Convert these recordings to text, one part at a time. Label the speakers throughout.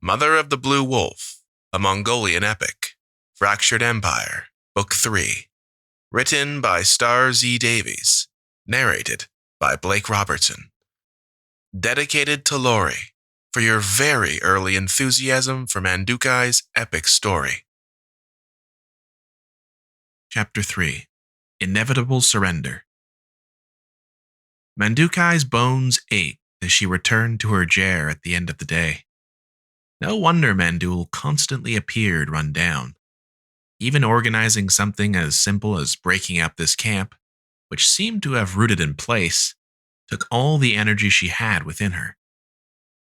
Speaker 1: Mother of the Blue Wolf, a Mongolian epic. Fractured Empire, Book 3. Written by Starr Davies. Narrated by Blake Robertson. Dedicated to Lori, for your very early enthusiasm for Mandukhai's epic story. Chapter 3. Inevitable Surrender. Mandukhai's bones ached as she returned to her chair at the end of the day. No wonder Mandul constantly appeared run down. Even organizing something as simple as breaking up this camp, which seemed to have rooted in place, took all the energy she had within her.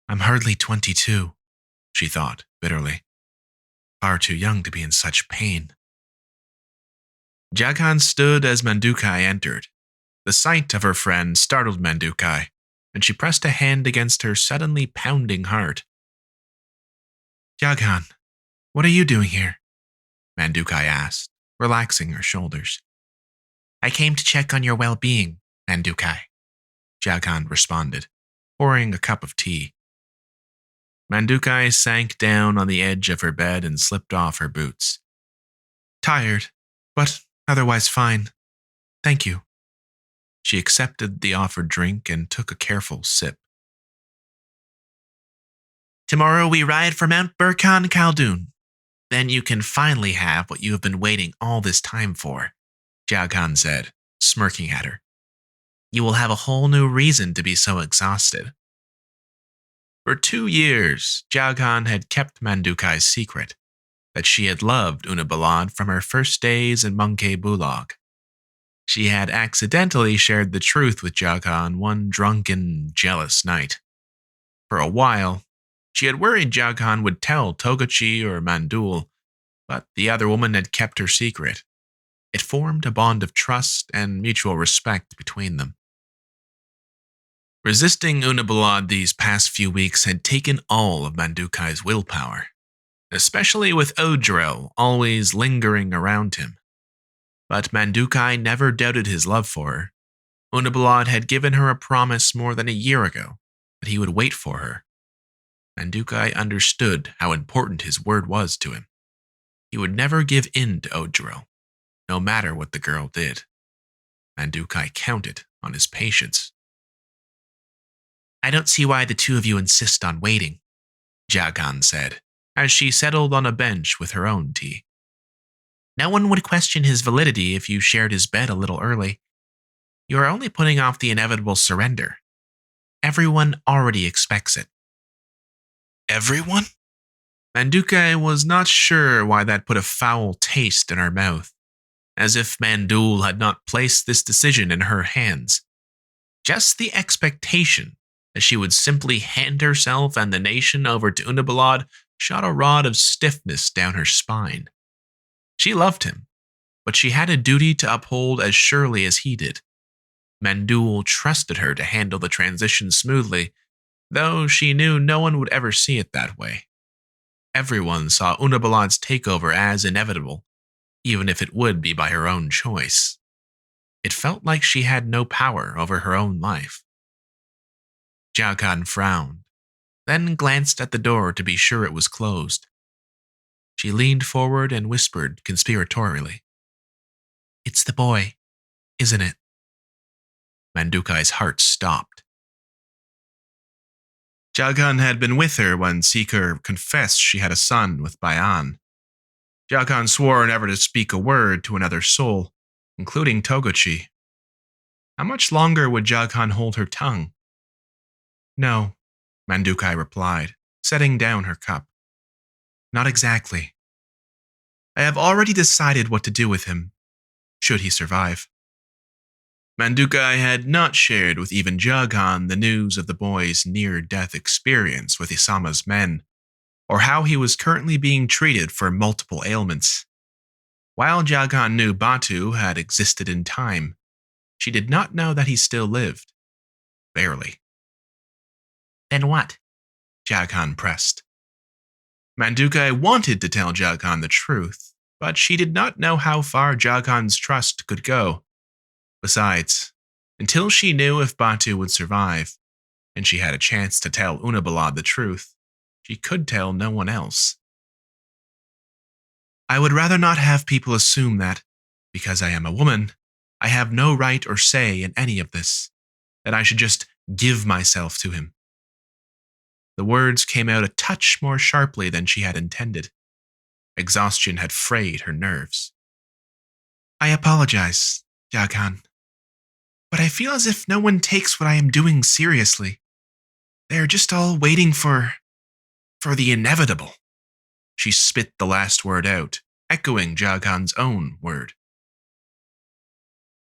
Speaker 1: I'm hardly 22, she thought bitterly. Far too young to be in such pain. Jade Khan stood as Mandukhai entered. The sight of her friend startled Mandukhai, and she pressed a hand against her suddenly pounding heart. Jade Khan, what are you doing here? Mandukhai asked, relaxing her shoulders. I came to check on your well-being, Mandukhai, Jade Khan responded, pouring a cup of tea. Mandukhai sank down on the edge of her bed and slipped off her boots. Tired, but otherwise fine. Thank you. She accepted the offered drink and took a careful sip. Tomorrow we ride for Mount Burkhan Khaldun. Then you can finally have what you have been waiting all this time for, Jade Khan said, smirking at her. You will have a whole new reason to be so exhausted. For 2 years, Jade Khan had kept Mandukhai's secret, that she had loved Unabalad from her first days in Monkey Bulag. She had accidentally shared the truth with Jade Khan one drunken, jealous night. For a while, she had worried Jade Khan would tell Togachi or Mandul, but the other woman had kept her secret. It formed a bond of trust and mutual respect between them. Resisting Unabalad these past few weeks had taken all of Mandukhai's willpower, especially with Odrel always lingering around him. But Mandukhai never doubted his love for her. Unabalad had given her a promise more than a year ago that he would wait for her. Mandukhai understood how important his word was to him. He would never give in to Odrel, no matter what the girl did. Mandukhai counted on his patience. I don't see why the two of you insist on waiting, Jade Khan said, as she settled on a bench with her own tea. No one would question his validity if you shared his bed a little early. You are only putting off the inevitable surrender. Everyone already expects it. Everyone? Mandukhai was not sure why that put a foul taste in her mouth, as if Mandul had not placed this decision in her hands. Just the expectation that she would simply hand herself and the nation over to Unabalad shot a rod of stiffness down her spine. She loved him, but she had a duty to uphold as surely as he did. Mandul trusted her to handle the transition smoothly, though she knew no one would ever see it that way. Everyone saw Unabalad's takeover as inevitable, even if it would be by her own choice. It felt like she had no power over her own life. Jade Khan frowned, then glanced at the door to be sure it was closed. She leaned forward and whispered conspiratorially. It's the boy, isn't it? Mandukhai's heart stopped. Jade Khan had been with her when Seeker confessed she had a son with Bayan. Jade Khan swore never to speak a word to another soul, including Togachi. How much longer would Jade Khan hold her tongue? No, Mandukhai replied, setting down her cup. Not exactly. I have already decided what to do with him, should he survive. Mandukhai had not shared with even Jade Khan the news of the boy's near-death experience with Isama's men, or how he was currently being treated for multiple ailments. While Jade Khan knew Batu had existed in time, she did not know that he still lived. Barely. Then what? Jade Khan pressed. Mandukhai wanted to tell Jade Khan the truth, but she did not know how far Jade Khan's trust could go. Besides, until she knew if Batu would survive, and she had a chance to tell Unabalad the truth, She could tell no one else. I would rather not have people assume that, because I am a woman, I have no right or say in any of this, that I should just give myself to him. The words came out a touch more sharply than she had intended. Exhaustion had frayed her nerves. I apologize, Jagan, but I feel as if no one takes what I am doing seriously. They're just all waiting for the inevitable. She spit the last word out, echoing Jagan's own word.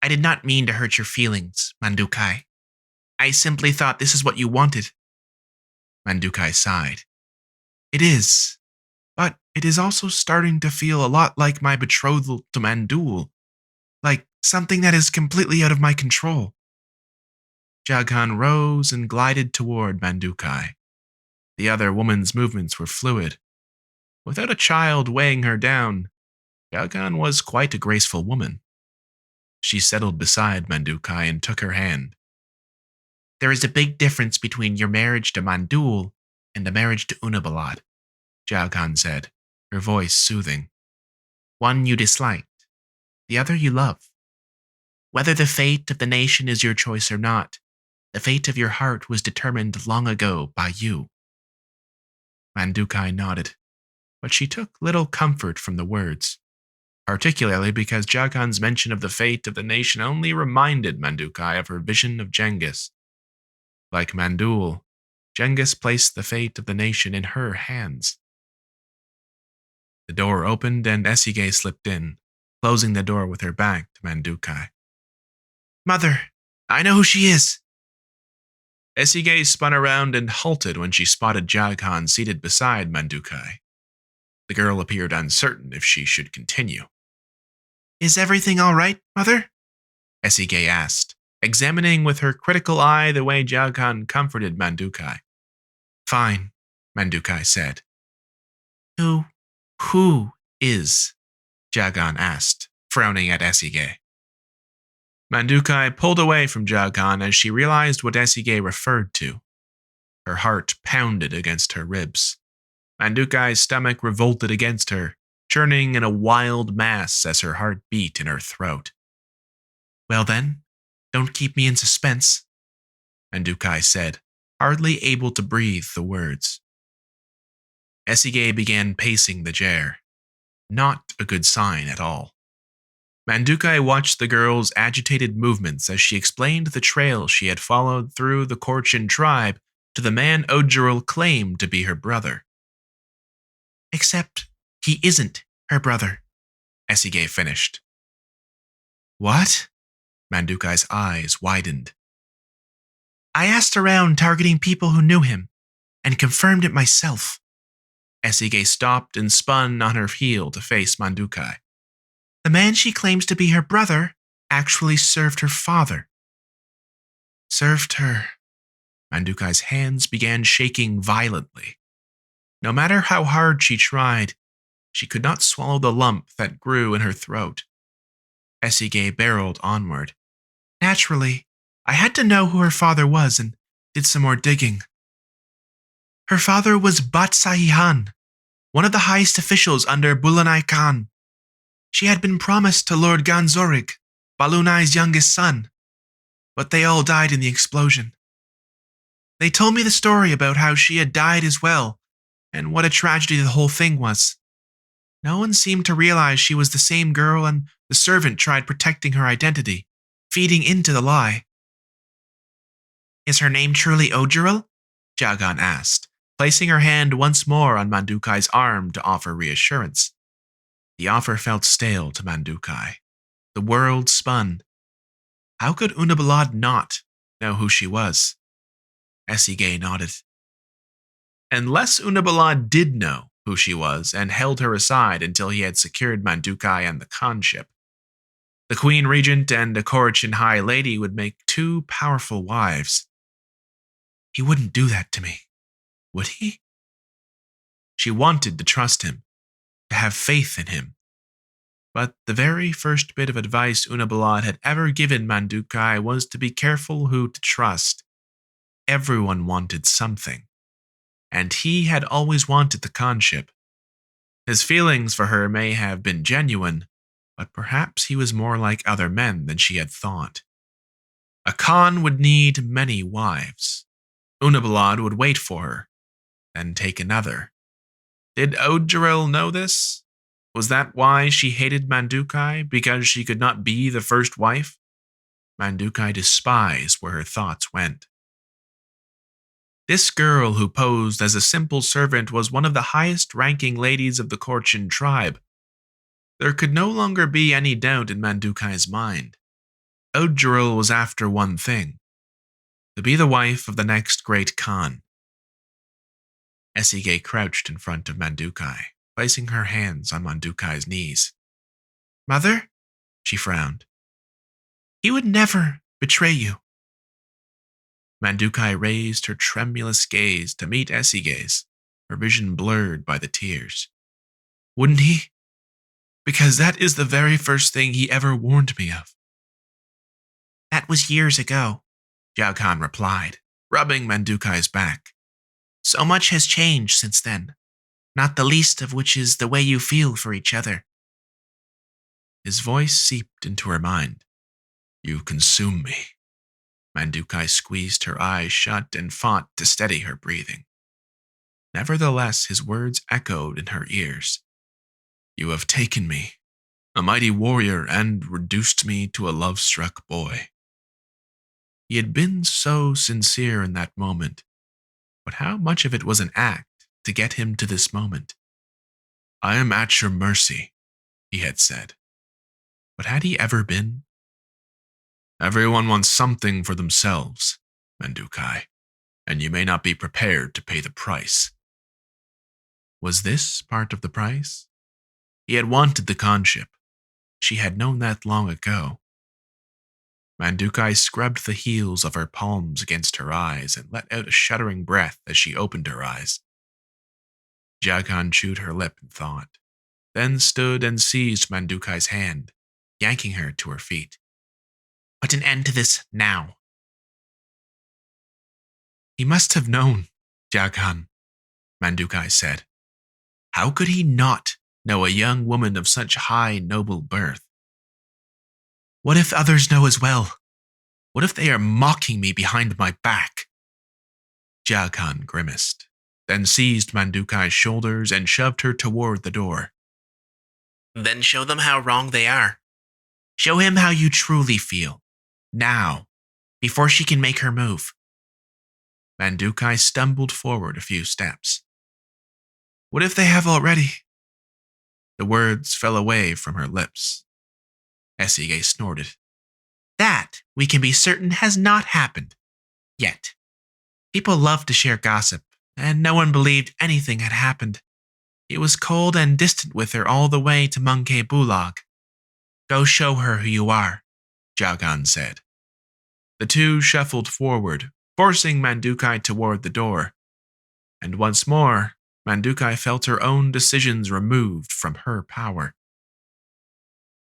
Speaker 1: I did not mean to hurt your feelings, Mandukhai. I simply thought this is what you wanted. Mandukhai sighed. It is, but it is also starting to feel a lot like my betrothal to Mandul, like something that is completely out of my control. Jagan rose and glided toward Mandukhai. The other woman's movements were fluid. Without a child weighing her down, Jagan was quite a graceful woman. She settled beside Mandukhai and took her hand. There is a big difference between your marriage to Mandul and a marriage to Unabalad, Jagan said, her voice soothing. One you disliked, the other you love. Whether the fate of the nation is your choice or not, the fate of your heart was determined long ago by you. Mandukhai nodded, but she took little comfort from the words, particularly because Jagan's mention of the fate of the nation only reminded Mandukhai of her vision of Genghis. Like Mandul, Genghis placed the fate of the nation in her hands. The door opened and Esige slipped in, closing the door with her back to Mandukhai. Mother, I know who she is. Esige spun around and halted when she spotted Jagan seated beside Mandukhai. The girl appeared uncertain if she should continue. Is everything all right, Mother? Esige asked, examining with her critical eye the way Jagan comforted Mandukhai. Fine, Mandukhai said. Who is? Jagan asked, frowning at Esige. Mandukhai pulled away from Jagan as she realized what Esige referred to. Her heart pounded against her ribs. Mandukhai's stomach revolted against her, churning in a wild mass as her heart beat in her throat. Well then, don't keep me in suspense, Mandukhai said, hardly able to breathe the words. Esige began pacing the chair. Not a good sign at all. Mandukhai watched the girl's agitated movements as she explained the trail she had followed through the Korchin tribe to the man Odgeril claimed to be her brother. Except he isn't her brother, Esige finished. What? Mandukhai's eyes widened. I asked around targeting people who knew him, and confirmed it myself. Esige stopped and spun on her heel to face Mandukhai. The man she claims to be her brother actually served her father. Served her. Mandukhai's hands began shaking violently. No matter how hard she tried, she could not swallow the lump that grew in her throat. Esige barreled onward. Naturally, I had to know who her father was and did some more digging. Her father was Batsahihan, one of the highest officials under Bulanai Khan. She had been promised to Lord Ganzorig, Balunai's youngest son, but they all died in the explosion. They told me the story about how she had died as well, and what a tragedy the whole thing was. No one seemed to realize she was the same girl, and the servant tried protecting her identity, feeding into the lie. Is her name truly Odgeril? Jagan asked, placing her hand once more on Mandukhai's arm to offer reassurance. The offer felt stale to Mandukhai. The world spun. How could Unabalad not know who she was? Esige nodded. Unless Unabalad did know who she was and held her aside until he had secured Mandukhai and the khanship, the Queen Regent and the Korchin High Lady would make two powerful wives. He wouldn't do that to me, would he? She wanted to trust him, to have faith in him. But the very first bit of advice Unabalad had ever given Mandukhai was to be careful who to trust. Everyone wanted something, and he had always wanted the khanship. His feelings for her may have been genuine, but perhaps he was more like other men than she had thought. A Khan would need many wives. Unabalad would wait for her, then take another. Did Odgeril know this? Was that why she hated Mandukhai, because she could not be the first wife? Mandukhai despised where her thoughts went. This girl who posed as a simple servant was one of the highest-ranking ladies of the Korchin tribe. There could no longer be any doubt in Mandukhai's mind. Odgeril was after one thing: to be the wife of the next great Khan. Essige crouched in front of Mandukhai, placing her hands on Mandukhai's knees. "Mother?" she frowned. "He would never betray you." Mandukhai raised her tremulous gaze to meet Essige's, her vision blurred by the tears. "Wouldn't he? Because that is the very first thing he ever warned me of." "That was years ago," Jiao Khan replied, rubbing Mandukhai's back. "So much has changed since then, not the least of which is the way you feel for each other." His voice seeped into her mind. "You consume me." Mandukhai squeezed her eyes shut and fought to steady her breathing. Nevertheless, his words echoed in her ears. "You have taken me, a mighty warrior, and reduced me to a love-struck boy." He had been so sincere in that moment, but how much of it was an act to get him to this moment? "I am at your mercy," he had said. But had he ever been? "Everyone wants something for themselves, Mandukhai, and you may not be prepared to pay the price." Was this part of the price? He had wanted the khanship. She had known that long ago. Mandukhai scrubbed the heels of her palms against her eyes and let out a shuddering breath as she opened her eyes. Jiao Khan chewed her lip in thought, then stood and seized Mandukhai's hand, yanking her to her feet. "Put an end to this now." "He must have known, Jiao Khan," Mandukhai said. "How could he not know a young woman of such high, noble birth? What if others know as well? What if they are mocking me behind my back?" Jiao Khan grimaced, then seized Mandukhai's shoulders and shoved her toward the door. "Then show them how wrong they are. Show him how you truly feel. Now, before she can make her move." Mandukhai stumbled forward a few steps. "What if they have already?" The words fell away from her lips. Essige snorted. "That, we can be certain, has not happened. Yet. People love to share gossip, and no one believed anything had happened. He was cold and distant with her all the way to Mongol Bulag. Go show her who you are," Jiao Khan said. The two shuffled forward, forcing Mandukhai toward the door. And once more, Mandukhai felt her own decisions removed from her power.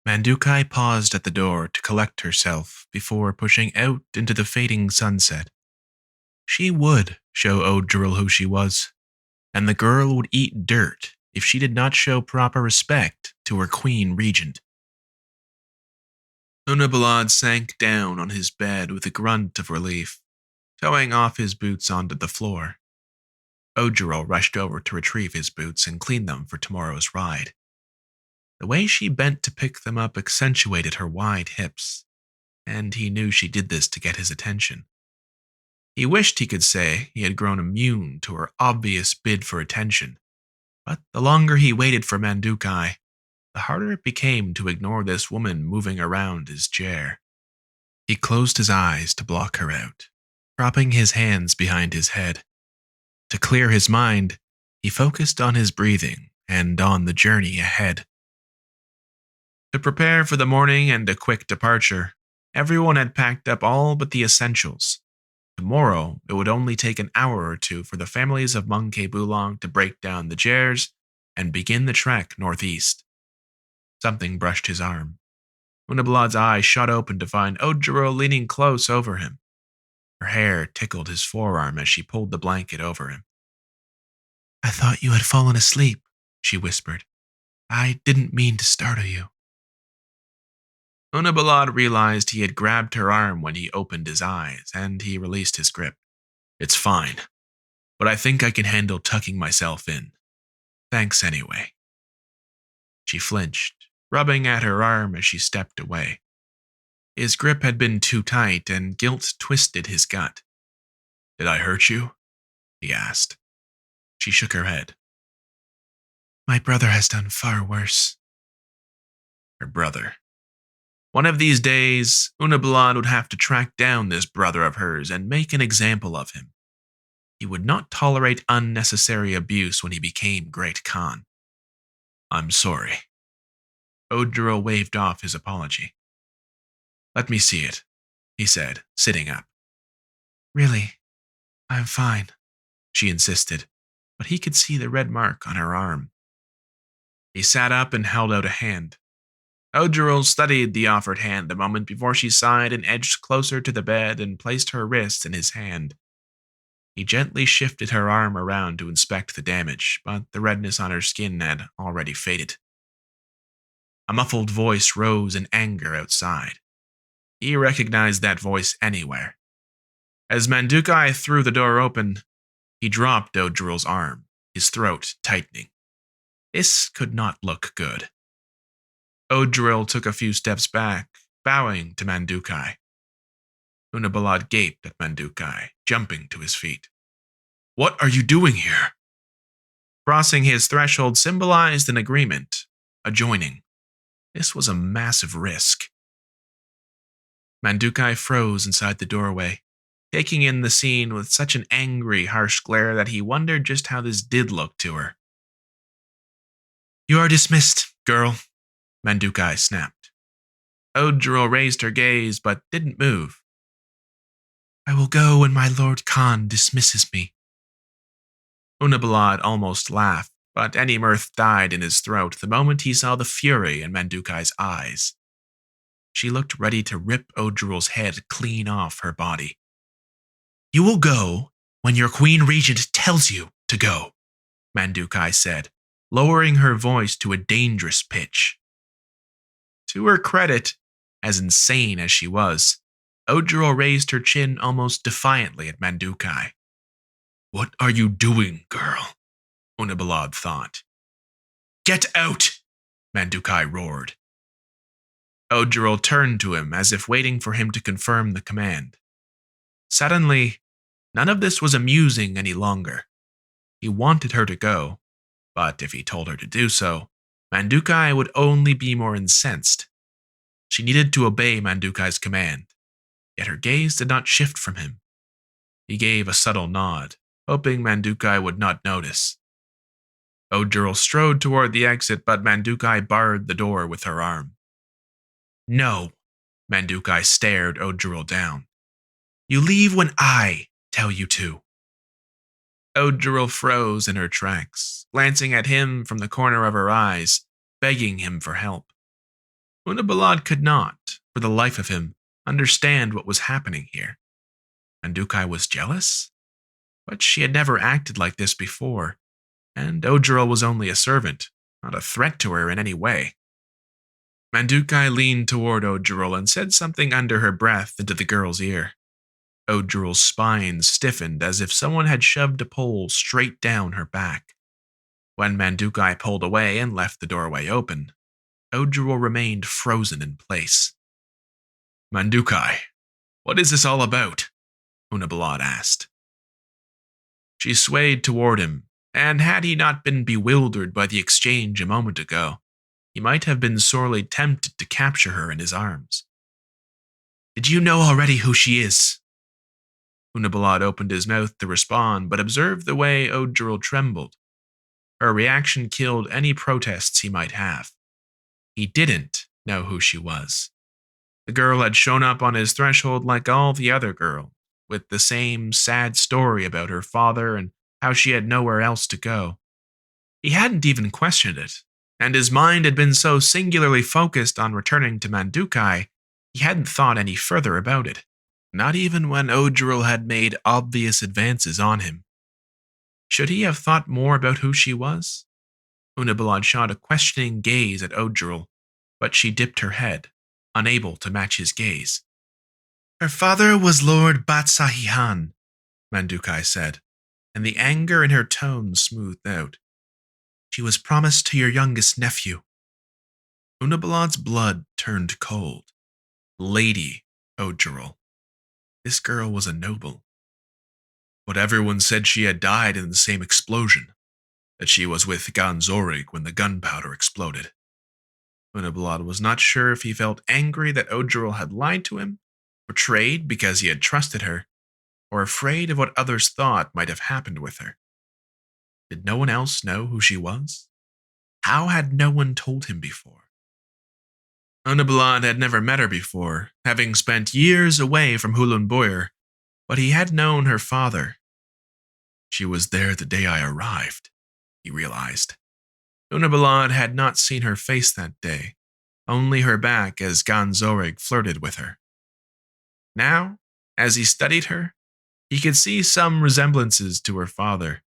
Speaker 1: Mandukhai paused at the door to collect herself before pushing out into the fading sunset. She would show Odgeril who she was, and the girl would eat dirt if she did not show proper respect to her queen regent. Unabalad sank down on his bed with a grunt of relief, toeing off his boots onto the floor. Odgeril rushed over to retrieve his boots and clean them for tomorrow's ride. The way she bent to pick them up accentuated her wide hips, and he knew she did this to get his attention. He wished he could say he had grown immune to her obvious bid for attention, but the longer he waited for Mandukhai, the harder it became to ignore this woman moving around his chair. He closed his eyes to block her out, propping his hands behind his head. To clear his mind, he focused on his breathing and on the journey ahead. To prepare for the morning and a quick departure, everyone had packed up all but the essentials. Tomorrow, it would only take an hour or two for the families of Mongol Bulag to break down the Jers and begin the trek northeast. Something brushed his arm. Unabalad's eyes shot open to find Odgeril leaning close over him. Her hair tickled his forearm as she pulled the blanket over him. I thought you had fallen asleep, she whispered. I didn't mean to startle you. Unabalad realized he had grabbed her arm when he opened his eyes, and he released his grip. It's fine, but I think I can handle tucking myself in. Thanks anyway. She flinched, rubbing at her arm as she stepped away. His grip had been too tight, and guilt twisted his gut. Did I hurt you? He asked. She shook her head. My brother has done far worse. Her brother. One of these days, Unabalad would have to track down this brother of hers and make an example of him. He would not tolerate unnecessary abuse when he became Great Khan. I'm sorry. Odril waved off his apology. Let me see it, he said, sitting up. Really, I'm fine, she insisted, but he could see the red mark on her arm. He sat up and held out a hand. Odril studied the offered hand a moment before she sighed and edged closer to the bed and placed her wrist in his hand. He gently shifted her arm around to inspect the damage, but the redness on her skin had already faded. A muffled voice rose in anger outside. He recognized that voice anywhere. As Mandukhai threw the door open, he dropped Odril's arm, his throat tightening. This could not look good. Odril took a few steps back, bowing to Mandukhai. Unabalad gaped at Mandukhai, jumping to his feet. What are you doing here? Crossing his threshold symbolized an agreement, a joining. This was a massive risk. Mandukhai froze inside the doorway, taking in the scene with such an angry, harsh glare that he wondered just how this did look to her. You are dismissed, girl, Mandukhai snapped. Odril raised her gaze but didn't move. I will go when my Lord Khan dismisses me. Unabalad almost laughed, but any mirth died in his throat the moment he saw the fury in Mandukhai's eyes. She looked ready to rip Odril's head clean off her body. You will go when your Queen Regent tells you to go, Mandukhai said, lowering her voice to a dangerous pitch. To her credit, as insane as she was, Odril raised her chin almost defiantly at Mandukhai. What are you doing, girl? Unabalad thought. Get out! Mandukhai roared. Odril turned to him as if waiting for him to confirm the command. Suddenly, none of this was amusing any longer. He wanted her to go, but if he told her to do so, Mandukhai would only be more incensed. She needed to obey Mandukhai's command, yet her gaze did not shift from him. He gave a subtle nod, hoping Mandukhai would not notice. Odril strode toward the exit, but Mandukhai barred the door with her arm. No, Mandukhai stared Odril down. You leave when I tell you to. Odril froze in her tracks, glancing at him from the corner of her eyes, begging him for help. Unabalad could not, for the life of him, understand what was happening here. Mandukhai was jealous? But she had never acted like this before, and Odril was only a servant, not a threat to her in any way. Mandukhai leaned toward Odril and said something under her breath into the girl's ear. Odril's spine stiffened as if someone had shoved a pole straight down her back. When Mandukhai pulled away and left the doorway open, Odril remained frozen in place. Mandukhai, what is this all about? Unabalad asked. She swayed toward him, and had he not been bewildered by the exchange a moment ago, he might have been sorely tempted to capture her in his arms. Did you know already who she is? Unabalad opened his mouth to respond, but observed the way Odril trembled. Her reaction killed any protests he might have. He didn't know who she was. The girl had shown up on his threshold like all the other girls, with the same sad story about her father and how she had nowhere else to go. He hadn't even questioned it, and his mind had been so singularly focused on returning to Mandukhai, he hadn't thought any further about it, not even when Odril had made obvious advances on him. Should he have thought more about who she was? Unabalad shot a questioning gaze at Odgerel, but she dipped her head, unable to match his gaze. Her father was Lord Batsahihan, Mandukhai said, and the anger in her tone smoothed out. She was promised to your youngest nephew. Unabalad's blood turned cold. Lady Odgerel. This girl was a noble. But everyone said she had died in the same explosion, that she was with Ganzorig when the gunpowder exploded. Unabalad was not sure if he felt angry that Odgerel had lied to him, betrayed because he had trusted her, or afraid of what others thought might have happened with her. Did no one else know who she was? How had no one told him before? Unabalad had never met her before, having spent years away from Hulun Boyer, but he had known her father. She was there the day I arrived, he realized. Unabalad had not seen her face that day, only her back as Ganzorig flirted with her. Now, as he studied her, he could see some resemblances to her father,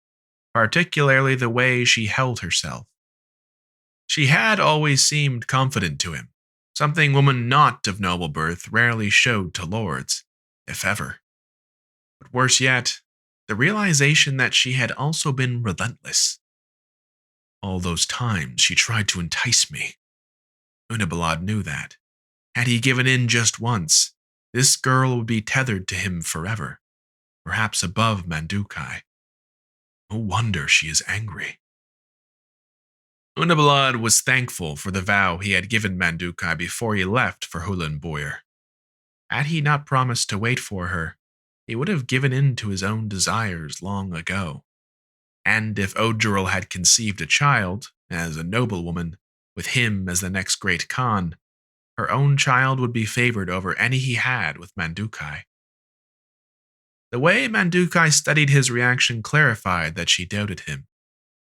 Speaker 1: particularly the way she held herself. She had always seemed confident to him, something women not of noble birth rarely showed to lords, if ever. But worse yet, the realization that she had also been relentless. All those times she tried to entice me. Unabalad knew that. Had he given in just once, this girl would be tethered to him forever, perhaps above Mandukhai. No wonder she is angry. Unabalad was thankful for the vow he had given Mandukhai before he left for Hulun Boyer. Had he not promised to wait for her, he would have given in to his own desires long ago. And if Odgerel had conceived a child, as a noblewoman, with him as the next great Khan, her own child would be favored over any he had with Mandukhai. The way Mandukhai studied his reaction clarified that she doubted him.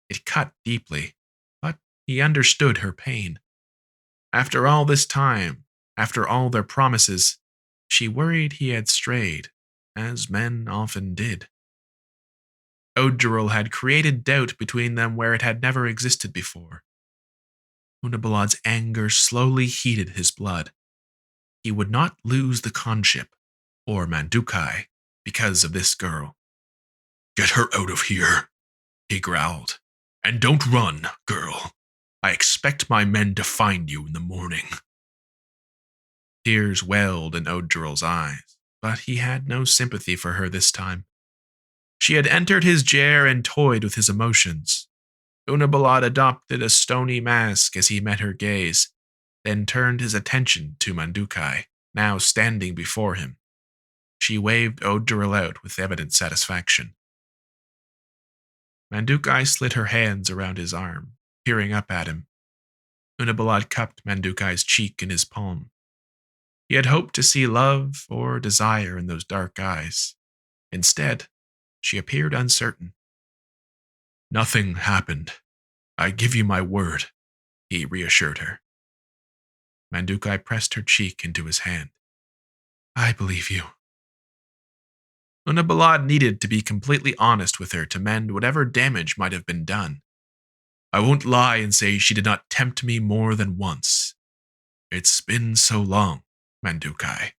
Speaker 1: It cut deeply, but he understood her pain. After all this time, after all their promises, she worried he had strayed, as men often did. Odgerel had created doubt between them where it had never existed before. Unabalad's anger slowly heated his blood. He would not lose the Khanship, or Mandukhai, because of this girl. Get her out of here, he growled. And don't run, girl. I expect my men to find you in the morning. Tears welled in Odgerel's eyes, but he had no sympathy for her this time. She had entered his jair and toyed with his emotions. Unabalad adopted a stony mask as he met her gaze, then turned his attention to Mandukhai, now standing before him. She waved Odgerel out with evident satisfaction. Mandukhai slid her hands around his arm, peering up at him. Unabalad cupped Mandukhai's cheek in his palm. He had hoped to see love or desire in those dark eyes. Instead, she appeared uncertain. Nothing happened. I give you my word, he reassured her. Mandukhai pressed her cheek into his hand. I believe you. Unabalad needed to be completely honest with her to mend whatever damage might have been done. I won't lie and say she did not tempt me more than once. It's been so long, Mandukhai.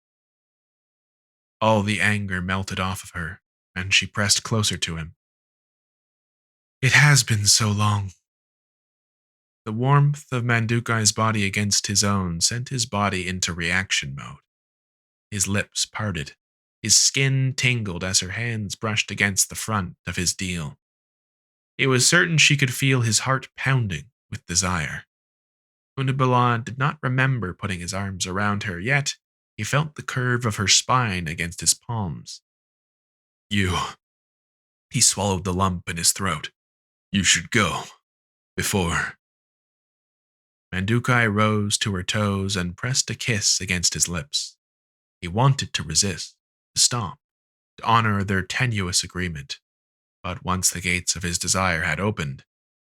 Speaker 1: All the anger melted off of her, and she pressed closer to him. It has been so long. The warmth of Mandukhai's body against his own sent his body into reaction mode. His lips parted. His skin tingled as her hands brushed against the front of his deal. He was certain she could feel his heart pounding with desire. Unabalad did not remember putting his arms around her, yet he felt the curve of her spine against his palms. You. He swallowed the lump in his throat. You should go. Before. Mandukhai rose to her toes and pressed a kiss against his lips. He wanted to resist, to stop, to honor their tenuous agreement. But once the gates of his desire had opened,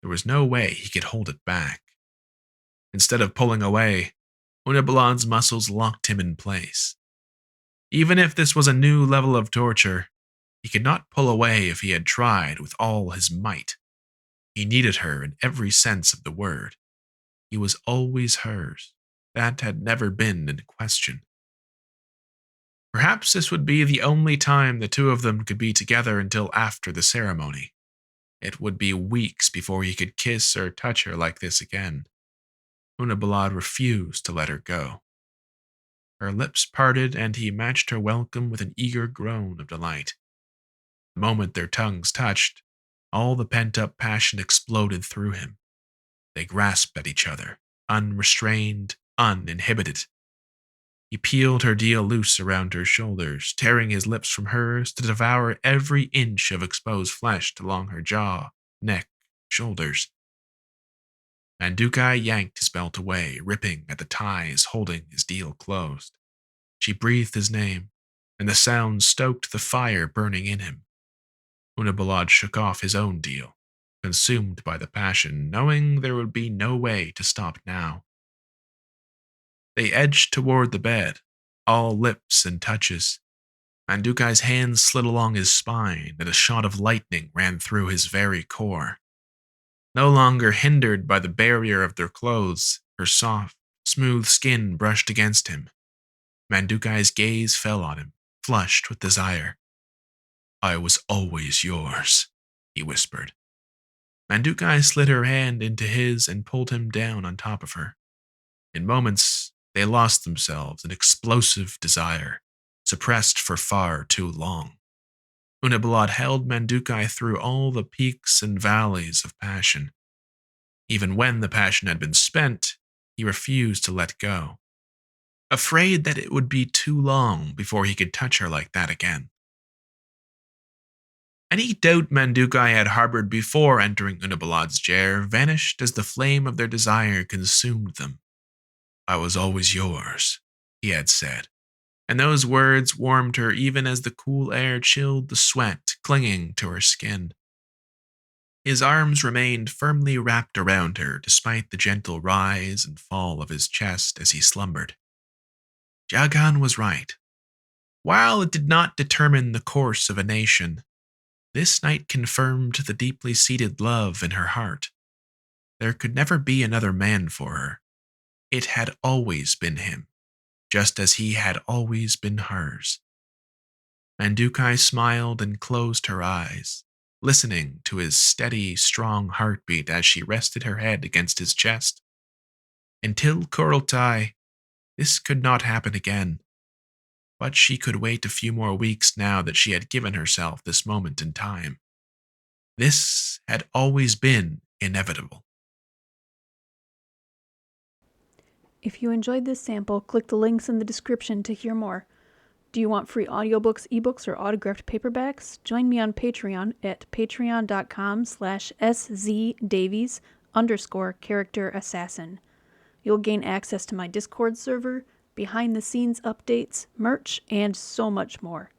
Speaker 1: there was no way he could hold it back. Instead of pulling away, Unabalad's muscles locked him in place. Even if this was a new level of torture, He could not pull away if he had tried with all his might. He needed her in every sense of the word. He was always hers. That had never been in question. Perhaps this would be the only time the two of them could be together until after the ceremony. It would be weeks before he could kiss or touch her like this again. Unabalad refused to let her go. Her lips parted, and he matched her welcome with an eager groan of delight. The moment their tongues touched, all the pent-up passion exploded through him. They grasped at each other, unrestrained, uninhibited. He peeled her deal loose around her shoulders, tearing his lips from hers to devour every inch of exposed flesh along her jaw, neck, shoulders. Mandukhai yanked his belt away, ripping at the ties holding his deal closed. She breathed his name, and the sound stoked the fire burning in him. Unabalad shook off his own deal, consumed by the passion, knowing there would be no way to stop now. They edged toward the bed, all lips and touches. Mandukhai's hands slid along his spine, and a shot of lightning ran through his very core. No longer hindered by the barrier of their clothes, her soft, smooth skin brushed against him. Mandukhai's gaze fell on him, flushed with desire. "I was always yours," he whispered. Mandukhai slid her hand into his and pulled him down on top of her. In moments, they lost themselves in explosive desire, suppressed for far too long. Unabalad held Mandukhai through all the peaks and valleys of passion. Even when the passion had been spent, he refused to let go, afraid that it would be too long before he could touch her like that again. Any doubt Mandukhai had harbored before entering Unabalad's chair vanished as the flame of their desire consumed them. "I was always yours," he had said, and those words warmed her even as the cool air chilled the sweat clinging to her skin. His arms remained firmly wrapped around her despite the gentle rise and fall of his chest as he slumbered. Jagan was right. While it did not determine the course of a nation, this night confirmed the deeply seated love in her heart. There could never be another man for her. It had always been him, just as he had always been hers. Mandukhai smiled and closed her eyes, listening to his steady, strong heartbeat as she rested her head against his chest. Until Kurultai, this could not happen again. But she could wait a few more weeks now that she had given herself this moment in time. This had always been inevitable.
Speaker 2: If you enjoyed this sample, click the links in the description to hear more. Do you want free audiobooks, ebooks, or autographed paperbacks? Join me on Patreon at patreon.com/szdavies_character-assassin. You'll gain access to my Discord server, behind-the-scenes updates, merch, and so much more.